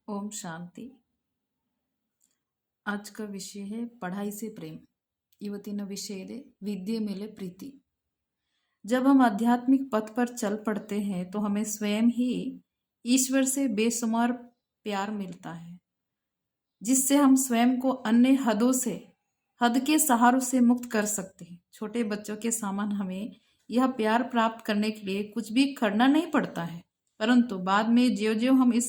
ओम शांति। आज का विषय है पढ़ाई से प्रेम। ಇವತ್ತಿನ ವಿಷಯ ಇದೆ विद्या ಮೇಲೆ प्रीति। जब हम आध्यात्मिक पथ पर चल पड़ते हैं तो हमें स्वयं ही ईश्वर से बेशुमार प्यार मिलता है, जिससे हम स्वयं को अन्य हद के सहारों से मुक्त कर सकते हैं। छोटे बच्चों के समान हमें यह प्यार प्राप्त करने के लिए कुछ भी करना नहीं पड़ता है, परंतु बाद में ज्यों ज्यों हम इस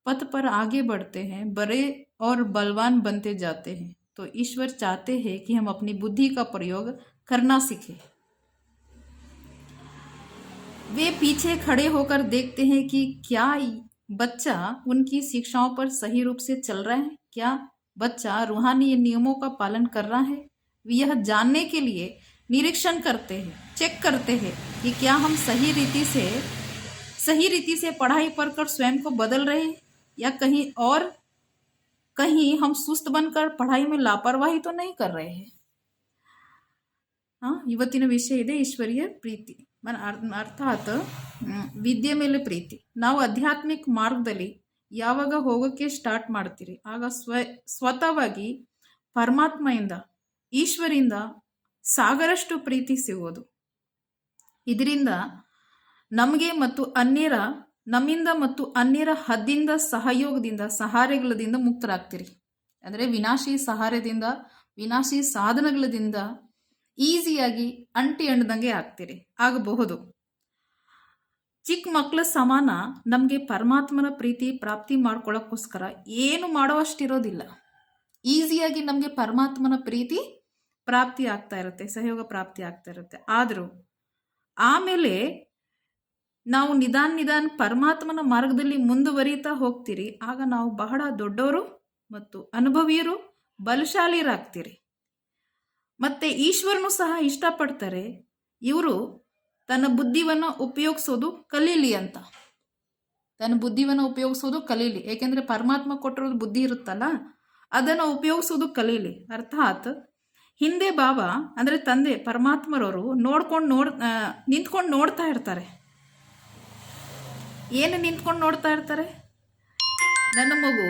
पथ पर आगे बढ़ते हैं, बड़े और बलवान बनते जाते हैं, तो ईश्वर चाहते हैं कि हम अपनी बुद्धि का प्रयोग करना सीखें। वे पीछे खड़े होकर देखते हैं कि क्या बच्चा उनकी शिक्षाओं पर सही रूप से चल रहा है, क्या बच्चा रूहानी नियमों का पालन कर रहा है। वे यह जानने के लिए निरीक्षण करते हैं, चेक करते हैं कि क्या हम सही रीति से पढ़ाई पढ़कर स्वयं को बदल रहे हैं या कहीं हम सुस्त बनकर पढ़ाई में लापरवाही तो नहीं कर रहे हैं। ಇವತ್ತಿನ ವಿಷಯ ಇದೆ ಈಶ್ವರೀಯ ಪ್ರೀತಿ ಅರ್ಥಾತ್ ವಿದ್ಯೆ ಮೇಲೆ ಪ್ರೀತಿ। ನಾವು ಆಧ್ಯಾತ್ಮಿಕ ಮಾರ್ಗದಲ್ಲಿ ಯಾವಾಗ ಹೋಗೋಕ್ಕೆ ಸ್ಟಾರ್ಟ್ ಮಾಡ್ತೀರಿ ಆಗ ಸ್ವತಃವಾಗಿ ಪರಮಾತ್ಮೆಯಿಂದ ಈಶ್ವರಿಂದ ಸಾಗರಷ್ಟು ಪ್ರೀತಿ ಸಿಗೋದು। ಇದರಿಂದ ನಮಗೆ ಮತ್ತು ನಮ್ಮಿಂದ ಮತ್ತು ಅನ್ಯರ ಹದ್ದಿಂದ ಸಹಯೋಗದಿಂದ ಸಹಾರಗಳದಿಂದ ಮುಕ್ತರಾಗ್ತೀರಿ। ಅಂದರೆ ವಿನಾಶಿ ಸಹಾರದಿಂದ ವಿನಾಶಿ ಸಾಧನಗಳಿಂದ ಈಸಿಯಾಗಿ ಅಂಟದಂಗೆ ಆಗಬಹುದು। ಚಿಕ್ಕ ಮಕ್ಕಳ ಸಮಾನ ನಮಗೆ ಪರಮಾತ್ಮನ ಪ್ರೀತಿ ಪ್ರಾಪ್ತಿ ಮಾಡ್ಕೊಳ್ಳೋಕ್ಕೋಸ್ಕರ ಏನು ಮಾಡೋವಷ್ಟಿರೋದಿಲ್ಲ। ಈಸಿಯಾಗಿ ನಮಗೆ ಪರಮಾತ್ಮನ ಪ್ರೀತಿ ಪ್ರಾಪ್ತಿ ಆಗ್ತಾ ಇರುತ್ತೆ, ಸಹಯೋಗ ಪ್ರಾಪ್ತಿ ಆಗ್ತಾ ಇರುತ್ತೆ। ಆದರೂ ಆಮೇಲೆ ನಾವು ನಿಧಾನ ಪರಮಾತ್ಮನ ಮಾರ್ಗದಲ್ಲಿ ಮುಂದುವರಿತಾ ಹೋಗ್ತೀರಿ, ಆಗ ನಾವು ಬಹಳ ದೊಡ್ಡವರು ಮತ್ತು ಅನುಭವಿಯರು ಬಲಶಾಲಿಯರಾಗ್ತೀರಿ। ಮತ್ತೆ ಈಶ್ವರನು ಸಹ ಇಷ್ಟಪಡ್ತಾರೆ ಇವರು ತನ್ನ ಬುದ್ಧಿವನ್ನು ಉಪಯೋಗಿಸೋದು ಕಲೀಲಿ ಅಂತ, ಏಕೆಂದರೆ ಪರಮಾತ್ಮ ಕೊಟ್ಟಿರೋದು ಬುದ್ಧಿ ಇರುತ್ತಲ್ಲ, ಅದನ್ನು ಉಪಯೋಗಿಸೋದು ಕಲೀಲಿ। ಅರ್ಥಾತ್ ಹಿಂದೆ ಬಾಬಾ ಅಂದರೆ ತಂದೆ ಪರಮಾತ್ಮರವರು ನಿಂತ್ಕೊಂಡು ನೋಡ್ತಾ ಇರ್ತಾರೆ। ಏನು ನಿಂತ್ಕೊಂಡು ನೋಡ್ತಾ ಇರ್ತಾರೆ? ನನ್ನ ಮಗು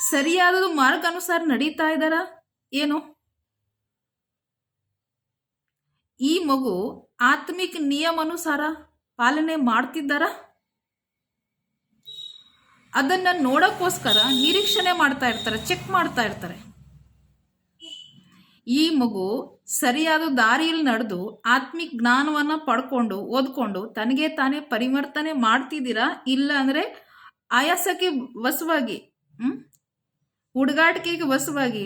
ಸರಿಯಾದ ಮಾರ್ಗ ಅನುಸಾರ ನಡೀತಾ ಇದ್ದಾರ ಏನು, ಈ ಮಗು ಆತ್ಮಿಕ ನಿಯಮ ಅನುಸಾರ ಪಾಲನೆ ಮಾಡ್ತಿದ್ದಾರ, ಅದನ್ನ ನೋಡೋಕ್ಕೋಸ್ಕರ ನಿರೀಕ್ಷಣೆ ಮಾಡ್ತಾ ಇರ್ತಾರೆ, ಚೆಕ್ ಮಾಡ್ತಾ ಇರ್ತಾರೆ। ಈ ಮಗು ಸರಿಯಾದ ದಾರಿಯಲ್ಲಿ ನಡೆದು ಆತ್ಮಿಕ ಜ್ಞಾನವನ್ನ ಪಡ್ಕೊಂಡು ಓದ್ಕೊಂಡು ತನಗೆ ತಾನೇ ಪರಿವರ್ತನೆ ಮಾಡ್ತಿದ್ದೀರಾ, ಇಲ್ಲ ಅಂದ್ರೆ ಆಯಾಸಕ್ಕೆ ವಶವಾಗಿ ಹುಡುಗಾಟಿಕೆಗೆ ವಶವಾಗಿ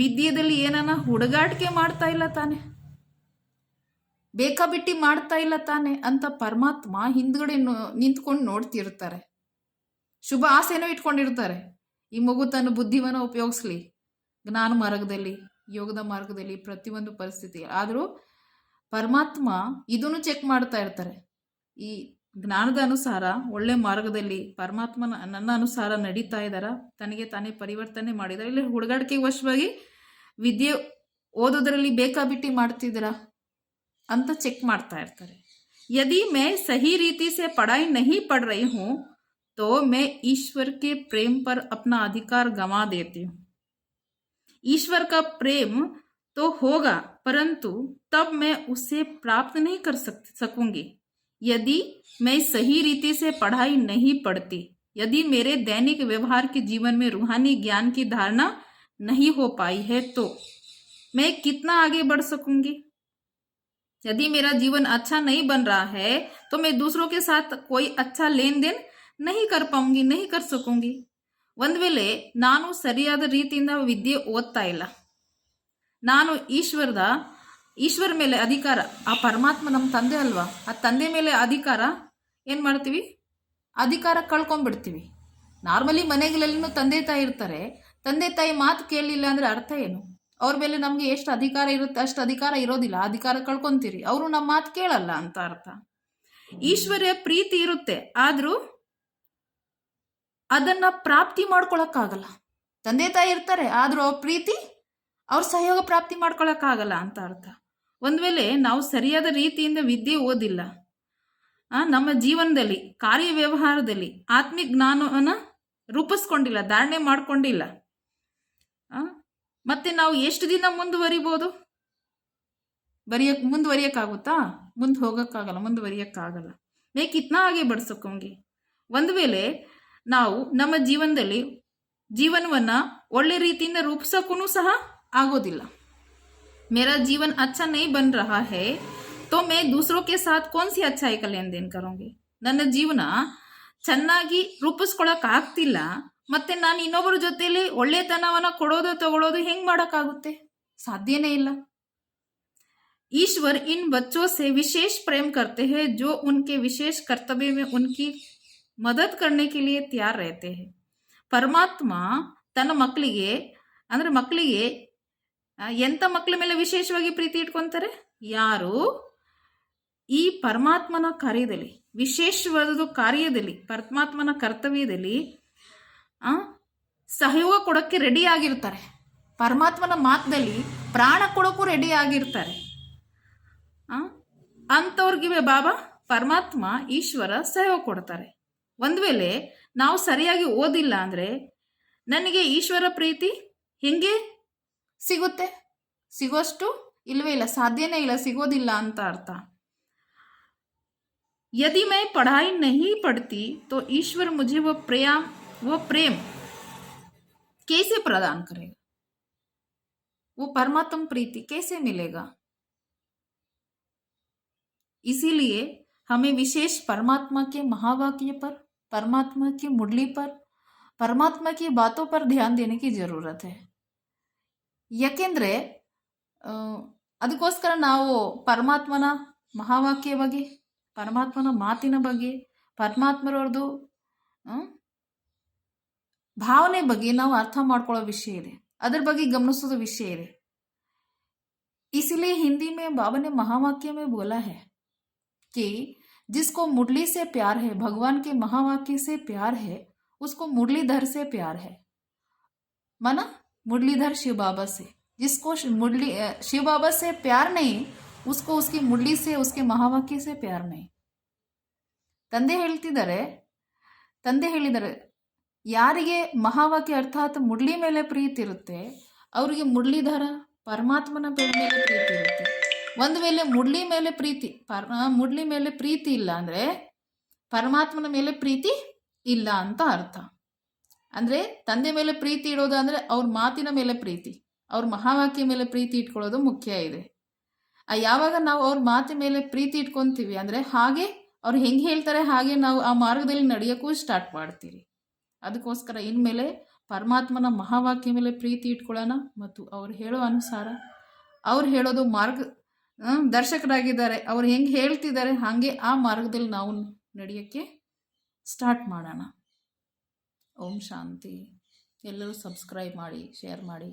ವಿದ್ಯೆಯಲ್ಲಿ ಏನನ್ನ ಹುಡುಗಾಟಿಕೆ ಮಾಡ್ತಾ ಇಲ್ಲ ತಾನೆ, ಬೇಕಾಬಿಟ್ಟಿ ಮಾಡ್ತಾ ಇಲ್ಲ ತಾನೆ ಅಂತ ಪರಮಾತ್ಮ ಹಿಂದ್ಗಡೆ ನಿಂತ್ಕೊಂಡು ನೋಡ್ತಿರ್ತಾರೆ, ಶುಭ ಆಸೆನೂ ಇಟ್ಕೊಂಡಿರ್ತಾರೆ। ಈ ಮಗು ತನ್ನ ಬುದ್ಧಿವನ್ನು ಉಪಯೋಗಿಸ್ಲಿ ಜ್ಞಾನ ಮಾರ್ಗದಲ್ಲಿ, ಯೋಗದ ಮಾರ್ಗದಲ್ಲಿ, ಪ್ರತಿಯೊಂದು ಪರಿಸ್ಥಿತಿ। ಆದರೂ ಪರಮಾತ್ಮ ಇದನ್ನು ಚೆಕ್ ಮಾಡ್ತಾ ಇರ್ತಾರೆ, ಈ ಜ್ಞಾನದ ಅನುಸಾರ ಒಳ್ಳೆ ಮಾರ್ಗದಲ್ಲಿ ಪರಮಾತ್ಮನ ನನ್ನ ಅನುಸಾರ ನಡೀತಾ ಇದ್ದಾರ, ತನಗೆ ತಾನೇ ಪರಿವರ್ತನೆ ಮಾಡಿದಾರೆ, ಇಲ್ಲಿ ಹುಡುಗಾಟಿಕೆ ವಶವಾಗಿ ವಿದ್ಯೆ ಓದೋದ್ರಲ್ಲಿ ಬೇಕಾಬಿಟ್ಟಿ ಮಾಡ್ತಿದ್ದೀರಾ ಅಂತ ಚೆಕ್ ಮಾಡ್ತಾ ಇರ್ತಾರೆ। यदि मैं सही रीति से पढ़ाई नहीं पढ़ रही हूँ तो मैं ईश्वर के प्रेम पर अपना अधिकार गंवा देती हूँ। ईश्वर का प्रेम तो होगा परंतु तब मैं उसे प्राप्त नहीं कर सकूंगी यदि मैं सही रीति से पढ़ाई नहीं पढ़ती, यदि मेरे दैनिक व्यवहार के जीवन में रूहानी ज्ञान की धारणा नहीं हो पाई है तो मैं कितना आगे बढ़ सकूंगी। यदि मेरा जीवन अच्छा नहीं बन रहा है तो मैं दूसरों के साथ कोई अच्छा लेन देन नहीं कर पाऊंगी, नहीं कर सकूंगी। ಒಂದು ವೇಳೆ ನಾನು ಸರಿಯಾದ ರೀತಿಯಿಂದ ವಿದ್ಯೆ ಓದ್ತಾ ಇಲ್ಲ, ನಾನು ಈಶ್ವರ ಮೇಲೆ ಅಧಿಕಾರ, ಆ ಪರಮಾತ್ಮ ನಮ್ಮ ತಂದೆ ಅಲ್ವಾ, ಆ ತಂದೆ ಮೇಲೆ ಅಧಿಕಾರ ಏನು ಮಾಡ್ತೀವಿ, ಅಧಿಕಾರ ಕಳ್ಕೊಂಡ್ಬಿಡ್ತೀವಿ। ನಾರ್ಮಲಿ ಮನೆಗಳಲ್ಲಿನೂ ತಂದೆ ತಾಯಿ ಇರ್ತಾರೆ, ತಂದೆ ತಾಯಿ ಮಾತು ಕೇಳಲಿಲ್ಲ ಅಂದರೆ ಅರ್ಥ ಏನು, ಅವ್ರ ಮೇಲೆ ನಮಗೆ ಎಷ್ಟು ಅಧಿಕಾರ ಇರುತ್ತೆ ಅಷ್ಟು ಅಧಿಕಾರ ಇರೋದಿಲ್ಲ, ಅಧಿಕಾರ ಕಳ್ಕೊಂತೀರಿ, ಅವರು ನಮ್ಮ ಮಾತು ಕೇಳಲ್ಲ ಅಂತ ಅರ್ಥ। ಈಶ್ವರ್ಯ ಪ್ರೀತಿ ಇರುತ್ತೆ, ಆದರೂ ಅದನ್ನ ಪ್ರಾಪ್ತಿ ಮಾಡ್ಕೊಳಕ್ಕಾಗಲ್ಲ। ತಂದೆ ತಾಯಿ ಇರ್ತಾರೆ, ಆದರೂ ಅವ್ರ ಪ್ರೀತಿ ಅವ್ರ ಸಹಯೋಗ ಪ್ರಾಪ್ತಿ ಮಾಡ್ಕೊಳಕ್ಕಾಗಲ್ಲ ಅಂತ ಅರ್ಥ। ಒಂದ್ ವೇಳೆ ನಾವು ಸರಿಯಾದ ರೀತಿಯಿಂದ ವಿದ್ಯೆ ಓದಿಲ್ಲ, ನಮ್ಮ ಜೀವನದಲ್ಲಿ ಕಾರ್ಯ ವ್ಯವಹಾರದಲ್ಲಿ ಆತ್ಮಿಕ ಜ್ಞಾನವನ್ನ ರೂಪಿಸ್ಕೊಂಡಿಲ್ಲ, ಧಾರಣೆ ಮಾಡ್ಕೊಂಡಿಲ್ಲ. ಮತ್ತೆ ನಾವು ಎಷ್ಟು ದಿನ ಮುಂದುವರಿಬೋದು? ಮುಂದುವರಿಯಕ್ಕಾಗುತ್ತಾ? ಮುಂದೆ ಹೋಗೋಕ್ಕಾಗಲ್ಲ, ಮುಂದುವರಿಯಕ್ಕಾಗಲ್ಲ. ಮೇ ಕಿತ್ನಾ ಆಗೆ ಬಡ್ ಸಕೂಂಗಿ. ಒಂದು ವೇಳೆ ನಾವು ನಮ್ಮ ಜೀವನವನ್ನು ಒಳ್ಳೆ ರೀತಿಯಿಂದ ರೂಪಿಸೋಕ್ಕೂ ಸಹ ಆಗೋದಿಲ್ಲ. मेरा जीवन अच्छा नहीं बन रहा है तो मैं दूसरों के साथ कौन सी अच्छाई का लेन देन करूंगी. ನನ್ನ ಜೀವನ ಚೆನ್ನಾಗಿ ರೂಪಿಸ್ಕೊಳಕ್ ಆಗ್ತಿಲ್ಲ, ಮತ್ತೆ ನಾನು ಇನ್ನೊಬ್ಬರ ಜೊತೆಲಿ ಒಳ್ಳೆತನವನ್ನ ಕೊಡೋದು ತಗೊಳ್ಳೋದು ಹೆಂಗ್ ಮಾಡೋಕ್ಕಾಗುತ್ತೆ? ಸಾಧ್ಯನೇ ಇಲ್ಲ. ईश्वर इन बच्चों से विशेष प्रेम करते हैं जो उनके विशेष कर्तव्य में उनकी मदद करने के लिए तैयार रहते हैं. ಪರಮಾತ್ಮ ತನ್ನ ಮಕ್ಕಳಿಗೆ ಎಂಥ ಮಕ್ಕಳ ಮೇಲೆ ವಿಶೇಷವಾಗಿ ಪ್ರೀತಿ ಇಟ್ಕೊಂತಾರೆ? ಯಾರು ಈ ಪರಮಾತ್ಮನ ಕಾರ್ಯದಲ್ಲಿ, ವಿಶೇಷವಾದ ಕಾರ್ಯದಲ್ಲಿ, ಪರಮಾತ್ಮನ ಕರ್ತವ್ಯದಲ್ಲಿ ಸಹಯೋಗ ಕೊಡೋಕ್ಕೆ ರೆಡಿ ಆಗಿರ್ತಾರೆ. ಪರಮಾತ್ಮನ ಮಾತಲ್ಲಿ ಪ್ರಾಣ ಕೊಡೋಕ್ಕೂ ರೆಡಿ ಆಗಿರ್ತಾರೆ. ಅಂಥವ್ರಿಗೆ ಬಾಬಾ ಪರಮಾತ್ಮ ಈಶ್ವರ ಸಹಯೋಗ ಕೊಡ್ತಾರೆ. ಒಂದು ವೇಳೆ ನಾವು ಸರಿಯಾಗಿ ಓದಿಲ್ಲ ಅಂದರೆ ನನಗೆ ಈಶ್ವರ ಪ್ರೀತಿ ಹೆಂಗೆ ಸಿಗುತ್ತೆ? ಸಿಗೋಷ್ಟು ಇಲ್ಲವೇ ಇಲ್ಲ, ಸಾಧ್ಯನೇ ಇಲ್ಲ, ಸಿಗೋದಿಲ್ಲ ಅಂತ ಅರ್ಥ. यदि मैं पढ़ाई नहीं पढ़ती तो ईश्वर मुझे वो प्रेम कैसे प्रदान करेगा? वो परमात्म प्रीति कैसे मिलेगा? इसीलिए हमें विशेष परमात्मा के महावाक्य पर, परमात्मा की मुरली पर, परमात्मा की बातों पर ध्यान देने की जरूरत है. ಯಾಕೆಂದರೆ ಅದಕ್ಕೋಸ್ಕರ ನಾವು ಪರಮಾತ್ಮನ ಮಹಾವಾಕ್ಯ ಬಗ್ಗೆ, ಪರಮಾತ್ಮನ ಮಾತಿನ ಬಗ್ಗೆ, ಪರಮಾತ್ಮರವ್ರದ್ದು ಭಾವನೆ ಬಗ್ಗೆ ನಾವು ಅರ್ಥ ಮಾಡ್ಕೊಳ್ಳೋ ವಿಷಯ ಇದೆ, ಅದರ ಬಗ್ಗೆ ಗಮನಿಸೋದು ವಿಷಯ ಇದೆ. इसीलिए हिंदी में बाबा ने महावाक्य में बोला है कि जिसको मुरली से प्यार है, भगवान के महावाक्य से प्यार है, उसको मुरलीधर से प्यार है. माना मुरलीधर शिव बाबा से. जिसको शिव बाबा से प्यार नहीं, उसको उसकी मुरली से, उसके महावाक्य से प्यार नहीं. ತಂದೆ ಹೇಳಿದ್ದಾರೆ ಯಾರಿಗೆ ಮಹಾವಾಕ್ಯ ಅರ್ಥಾತ್ ಮುರಳಿ ಮೇಲೆ ಪ್ರೀತಿ ಇರುತ್ತೆ ಅವರಿಗೆ ಮುರಳೀಧರ ಪರಮಾತ್ಮನ ಮೇಲೆ ಪ್ರೀತಿ ಇರುತ್ತೆ. ಒಂದು ವೇಳೆ ಮುರಳಿ ಮೇಲೆ ಪ್ರೀತಿ ಇಲ್ಲ ಅಂದರೆ ಪರಮಾತ್ಮನ ಮೇಲೆ ಪ್ರೀತಿ ಇಲ್ಲ ಅಂತ ಅರ್ಥ. ಅಂದರೆ ತಂದೆ ಮೇಲೆ ಪ್ರೀತಿ ಇಡೋದು ಅಂದರೆ ಅವ್ರ ಮಾತಿನ ಮೇಲೆ ಪ್ರೀತಿ, ಅವ್ರ ಮಹಾವಾಕ್ಯ ಮೇಲೆ ಪ್ರೀತಿ ಇಟ್ಕೊಳ್ಳೋದು ಮುಖ್ಯ ಇದೆ. ಯಾವಾಗ ನಾವು ಅವ್ರ ಮಾತಿನ ಮೇಲೆ ಪ್ರೀತಿ ಇಟ್ಕೊತೀವಿ ಅಂದರೆ ಹಾಗೆ ಅವ್ರು ಹೆಂಗೆ ಹೇಳ್ತಾರೆ ಹಾಗೆ ನಾವು ಆ ಮಾರ್ಗದಲ್ಲಿ ನಡೆಯೋಕ್ಕೂ ಸ್ಟಾರ್ಟ್ ಮಾಡ್ತೀವಿ. ಅದಕ್ಕೋಸ್ಕರ ಇನ್ಮೇಲೆ ಪರಮಾತ್ಮನ ಮಹಾವಾಕ್ಯ ಮೇಲೆ ಪ್ರೀತಿ ಇಟ್ಕೊಳ್ಳೋಣ ಮತ್ತು ಅವ್ರು ಹೇಳೋ ಅನುಸಾರ, ಅವ್ರು ಹೇಳೋದು ದರ್ಶಕರಾಗಿದ್ದಾರೆ, ಅವ್ರು ಹೆಂಗೆ ಹೇಳ್ತಿದ್ದಾರೆ ಹಾಗೆ ಆ ಮಾರ್ಗದಲ್ಲಿ ನಾವು ನಡೆಯೋಕ್ಕೆ ಸ್ಟಾರ್ಟ್ ಮಾಡೋಣ. ಓಂ ಶಾಂತಿ. ಎಲ್ಲರೂ ಸಬ್ಸ್ಕ್ರೈಬ್ ಮಾಡಿ, ಶೇರ್ ಮಾಡಿ.